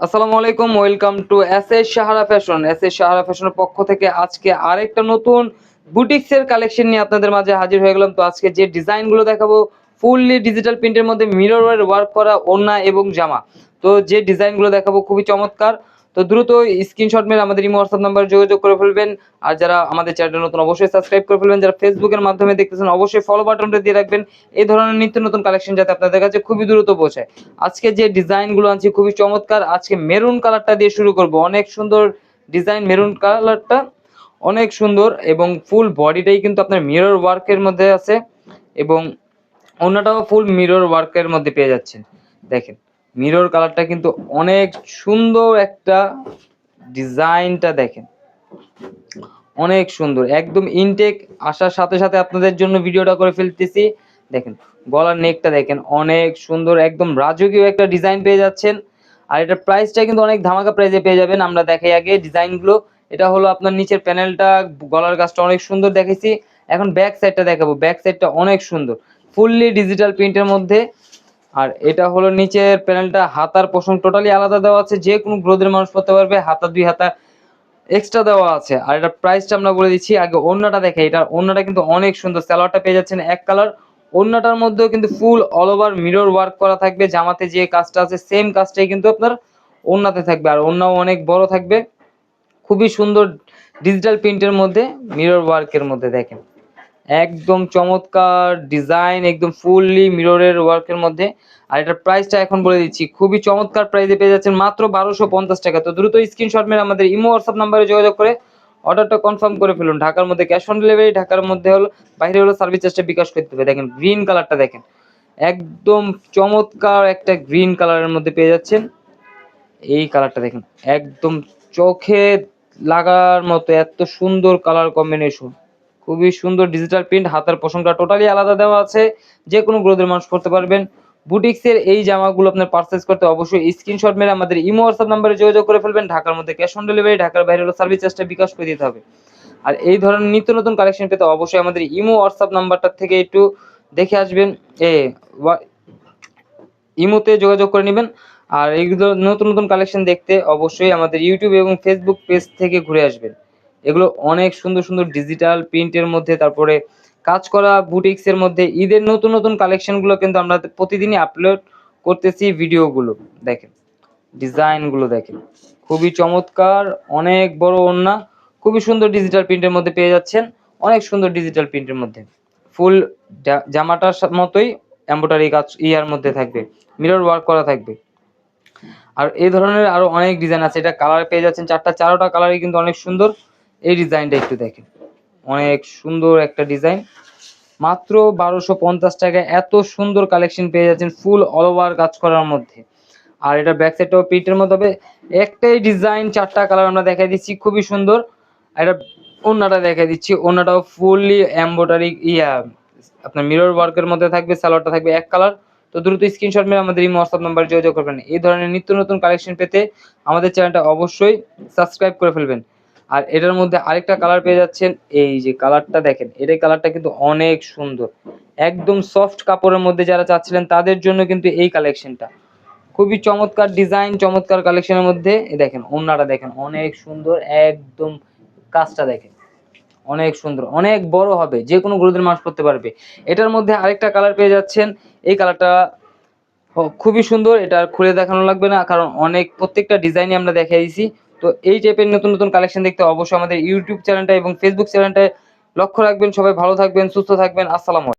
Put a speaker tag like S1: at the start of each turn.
S1: আসসালামু আলাইকুম, welcome to SS Sahara fashion. SS Sahara ফ্যাশনের পক্ষ থেকে আজকে আরেকটা নতুন বুটিক্সের কালেকশন নিয়ে আপনাদের মাঝে হাজির হয়ে গেলাম। তো আজকে যে ডিজাইনগুলো দেখাবো ফুললি ডিজিটাল প্রিন্টের মধ্যে মিরর ওয়ার্ক করা ওড়না এবং জামা। তো যে ডিজাইনগুলো দেখাবো খুবই চমৎকার। তো দ্রুত স্ক্রিনশট মেরে আমাদের ইমো হোয়াটসঅ্যাপ নাম্বার যোগাযোগ করে ফেলবেন। আর যারা আমাদের চ্যানেলটা নতুন অবশ্যই সাবস্ক্রাইব করে ফেলবেন। যারা ফেসবুকের মাধ্যমে দেখতেছেন অবশ্যই ফলো বাটনটা দিয়ে রাখবেন। এই ধরনের নিত্য নতুন কালেকশন যাতে আপনাদের কাছে খুবই দ্রুত পৌঁছায়। আজকে যে ডিজাইনগুলো আনছি খুবই চমৎকার। আজকে মেরুন কালারটা দিয়ে শুরু করব। অনেক সুন্দর ডিজাইন, মেরুন কালারটা অনেক সুন্দর এবং ফুল বডিটাই কিন্তু আপনার মিরর ওয়ার্কের মধ্যে আছে এবং অন্যটাও ফুল মিরর ওয়ার্কের মধ্যে পেয়ে যাচ্ছেন। দেখেন মিরর কালারটা কিন্তু অনেক সুন্দর একটা ডিজাইনটা দেখেন, অনেক সুন্দর একদম ইনটেক। আসার সাথে সাথে আপনাদের জন্য ভিডিওটা করে ফেলতেছি। দেখেন গলার নেকটা দেখেন অনেক সুন্দর, একদম রাজকীয় একটা ডিজাইন পেয়ে যাচ্ছেন। আর এটার প্রাইসটা কিন্তু অনেক ধামাকা প্রাইসে পেয়ে যাবেন। আমরা দেখাই আগে ডিজাইনগুলো। এটা হলো আপনার নিচের প্যানেলটা, গলার কাজটা অনেক সুন্দর দেখেছি। এখন ব্যাক সাইডটা দেখাবো। ব্যাক সাইডটা অনেক সুন্দর, ফুললি ডিজিটাল প্রিন্টের মধ্যে। আর এটা হলো নিচের প্যানেলটা, হাতার পোষণ টোটালি আলাদা দেওয়া আছে, যে কোনো গ্রোথের মানুষ পড়তে পারবে। হাতা দুই হাতা এক্সট্রা দেওয়া আছে। আর এটা প্রাইসটা আমরা বলে দিচ্ছি। আগে ওড়নাটা দেখে, এটা ওড়নাটা কিন্তু অনেক সুন্দর। সালোয়ারটা পেয়ে যাচ্ছেন এক কালার। ওড়নাটার মধ্যেও কিন্তু ফুল অল ওভার মিরর ওয়ার্ক করা থাকবে। জামাতে যে কাজটা আছে সেম কাজটাই কিন্তু আপনার ওড়নাতে থাকবে। আর ওড়নাও অনেক বড় থাকবে, খুবই সুন্দর ডিজিটাল প্রিন্টের মধ্যে মিরর ওয়ার্কের মধ্যে। দেখেন একদম চমৎকার ডিজাইন, একদম ফুললি মিররের ওয়ার্কের মধ্যে। আর এটার প্রাইসটা এখন বলে দিচ্ছি, খুবই চমৎকার প্রাইসে পেয়ে যাচ্ছেন মাত্র 1250 টাকা। তো দ্রুত স্ক্রিনশট মেরে আমাদের ইমো হোয়াটসঅ্যাপ নাম্বারে যোগাযোগ করে অর্ডারটা কনফার্ম করে ফেলুন। ঢাকার মধ্যে ক্যাশ অন ডেলিভারি, ঢাকার মধ্যে হলো, বাইরে হলো সার্ভিস চার্জটা বিকাশ করতে হবে। দেখেন গ্রিন কালারটা দেখেন, একদম চমৎকার একটা গ্রিন কালারের মধ্যে পেয়ে যাচ্ছেন। এই কালারটা দেখেন একদম চোখে লাগার মতো, এত সুন্দর কালার কম্বিনেশন, খুবই সুন্দর ডিজিটাল প্রিন্ট। হাতার পোষণটা টোটালি আলাদা দেওয়া আছে, যে কোনো গ্রোথের মানুষ পড়তে পারবেন। বুটিক্সের এই জামাগুলো আপনার পারচেজ করতে অবশ্যই স্ক্রিনশট মেরে আমাদের ইমো হোয়াটসঅ্যাপ নাম্বারে যোগাযোগ করে ফেলবেন। ঢাকার মধ্যে ক্যাশ অন ডেলিভারি, ঢাকার বাইরে হলো সার্ভিস চার্জটা বিকাশ করে দিতে হবে। আর এই ধরনের নিত্য নতুন কালেকশন পেতে অবশ্যই আমাদের ইমো হোয়াটসঅ্যাপ নাম্বারটা থেকে একটু দেখে আসবেন, ইমোতে যোগাযোগ করে নেবেন। আর এইগুলো নতুন নতুন কালেকশন দেখতে অবশ্যই আমাদের ইউটিউব এবং ফেসবুক পেজ থেকে ঘুরে আসবেন। এগুলো অনেক সুন্দর সুন্দর ডিজিটাল প্রিন্টের মধ্যে, তারপরে কাজ করা বুটিক্সের মধ্যে ঈদের নতুন নতুন কালেকশনগুলো কিন্তু আমরা প্রতিদিনই আপলোড করতেছি ভিডিওগুলো। দেখেন ডিজাইনগুলো দেখেন, খুবই চমৎকার, অনেক বড় ওড়না, খুবই সুন্দর ডিজিটাল প্রিন্টের মধ্যে পেয়ে যাচ্ছেন। অনেক সুন্দর ডিজিটাল প্রিন্টের মধ্যে ফুল জামাটার মতোই এমব্রয়ডারি কাজ ইয়ার মধ্যে থাকবে, মিরর ওয়ার্ক করা থাকবে। আর এই ধরনের আরো অনেক ডিজাইন আছে। এটা কালার পেয়ে যাচ্ছেন চারোটা কালারই কিন্তু অনেক সুন্দর। এই ডিজাইনটা একটু দেখেন, অনেক সুন্দর একটা ডিজাইন। মাত্র 1250 টাকায় এত সুন্দর কালেকশন পেয়ে যাচ্ছেন ফুল অল ওভার কাজ করার মধ্যে। আর এটা ব্যাক সাইডটাও প্রিন্টের মধ্যে হবে। একটাই ডিজাইন চারটা কালার আমরা দেখাই দিচ্ছি, খুবই সুন্দর। আর এটা ওড়নাটা দেখাই দিচ্ছি। ওড়নাটাও ফুললি এমব্রয়ডারি আপনার মিরর ওয়ার্কের মধ্যে থাকবে। সালোয়ারটা থাকবে এক কালার। তো দ্রুত স্ক্রিনশট মেরে আমাদের এই হোয়াটসঅ্যাপ নাম্বারে যোগাযোগ করবেন। এই ধরনের নিত্য নতুন কালেকশন পেতে আমাদের চ্যানেলটা অবশ্যই সাবস্ক্রাইব করে ফেলবেন। আর এটার মধ্যে আরেকটা কালার পেয়ে যাচ্ছেন, এই যে কালারটা দেখেন, এটাই কালারটা কিন্তু অনেক সুন্দর, একদম সফট কাপড়ের মধ্যে যারা চাচ্ছিলেন তাদের জন্য কিন্তু এই কালেকশনটা খুবই চমৎকার ডিজাইন, চমৎকার কালেকশনের মধ্যে। দেখেন ওড়নাটা দেখেন অনেক সুন্দর, একদম কাজটা দেখেন অনেক সুন্দর, অনেক বড় হবে, যে কোনো গ্রোথের মানুষ করতে পারবে। এটার মধ্যে আরেকটা কালার পেয়ে যাচ্ছেন, এই কালারটা খুবই সুন্দর। এটা খুলে দেখানো লাগবে না, কারণ প্রত্যেকটা ডিজাইনই আমরা দেখিয়ে দিয়েছি। তো এই টাইপের নতুন নতুন কালেকশন দেখতে অবশ্যই আমাদের ইউটিউব চ্যানেলটা এবং ফেসবুক চ্যানেলটা লক্ষ্য রাখবেন। সবাই ভালো থাকবেন, সুস্থ থাকবেন। আসসালামু আলাইকুম।